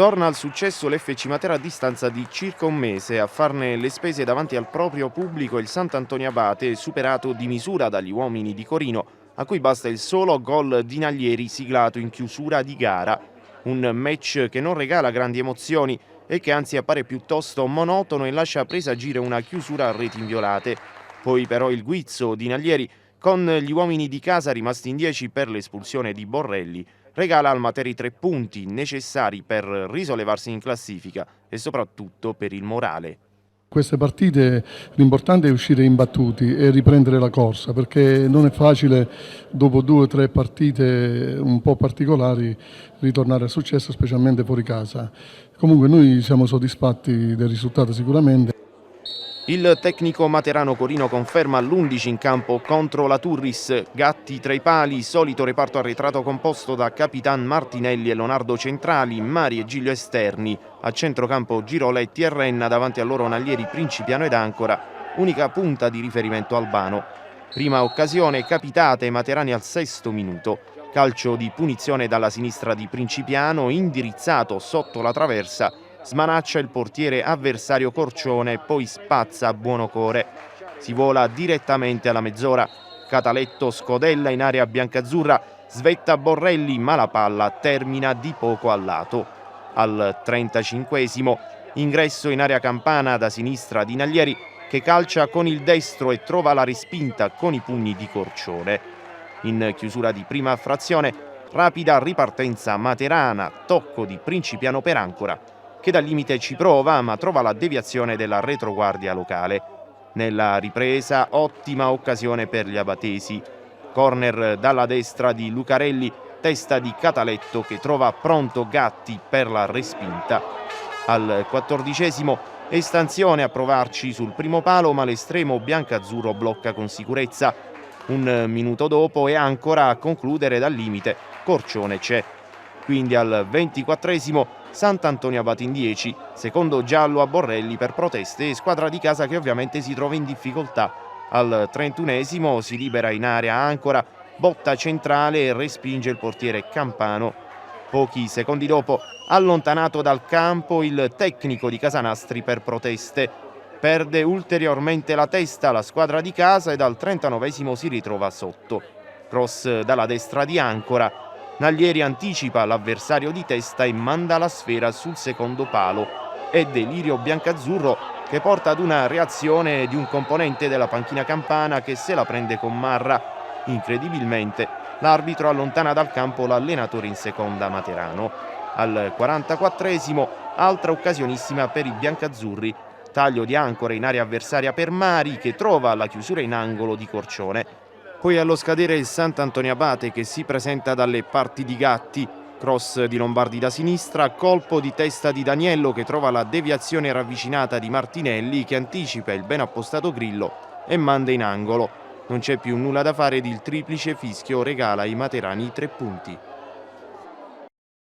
Torna al successo l'FC Matera a distanza di circa un mese. A farne le spese davanti al proprio pubblico il Sant'Antonio Abate, superato di misura dagli uomini di Corino, a cui basta il solo gol di Naglieri siglato in chiusura di gara. Un match che non regala grandi emozioni e che anzi appare piuttosto monotono e lascia presagire una chiusura a reti inviolate. Poi però il guizzo di Naglieri, con gli uomini di casa rimasti in 10 per l'espulsione di Borrelli, regala al Matera i 3 punti necessari per risollevarsi in classifica e soprattutto per il morale. Queste partite l'importante è uscire imbattuti e riprendere la corsa, perché non è facile dopo 2 o 3 partite un po' particolari ritornare al successo, specialmente fuori casa. Comunque noi siamo soddisfatti del risultato sicuramente. Il tecnico materano Corino conferma l'11 in campo contro la Turris. Gatti tra i pali, solito reparto arretrato composto da Capitan Martinelli e Leonardo centrali, Mari e Giglio esterni. A centrocampo Giroletti e Renna, davanti a loro Naglieri, Principiano ed Ancora, unica punta di riferimento Albano. Prima occasione capitata ai materani al 6° minuto. Calcio di punizione dalla sinistra di Principiano, indirizzato sotto la traversa. Smanaccia il portiere avversario Corcione e poi spazza a Buonocore. Si vola direttamente alla mezz'ora. Cataletto scodella in area biancazzurra, svetta Borrelli ma la palla termina di poco al lato. Al 35° ingresso in area campana da sinistra di Naglieri, che calcia con il destro e trova la respinta con i pugni di Corcione. In chiusura di prima frazione, rapida ripartenza materana, tocco di Principiano per Ancora, che dal limite ci prova ma trova la deviazione della retroguardia locale. Nella ripresa ottima occasione per gli abatesi. Corner dalla destra di Lucarelli, testa di Cataletto che trova pronto Gatti per la respinta. Al 14° estanzione a provarci sul primo palo ma l'estremo biancazzurro blocca con sicurezza. Un minuto dopo è Ancora a concludere dal limite, Corcione c'è. Quindi al 24° Sant'Antonio Abate in 10, secondo giallo a Borrelli per proteste e squadra di casa che ovviamente si trova in difficoltà. Al 31° si libera in area Ancora, botta centrale e respinge il portiere Campano. Pochi secondi dopo, allontanato dal campo il tecnico di Casanastri per proteste. Perde ulteriormente la testa la squadra di casa e dal 39° si ritrova sotto. Cross dalla destra di Ancora. Naglieri anticipa l'avversario di testa e manda la sfera sul secondo palo. È delirio biancazzurro che porta ad una reazione di un componente della panchina campana che se la prende con Marra. Incredibilmente, l'arbitro allontana dal campo l'allenatore in seconda materano. Al 44° altra occasionissima per i biancazzurri. Taglio di Ancora in area avversaria per Mari che trova la chiusura in angolo di Corcione. Poi allo scadere il Sant'Antonio Abate che si presenta dalle parti di Gatti, cross di Lombardi da sinistra, colpo di testa di Daniello che trova la deviazione ravvicinata di Martinelli che anticipa il ben appostato Grillo e manda in angolo. Non c'è più nulla da fare ed il triplice fischio regala ai materani i 3 punti.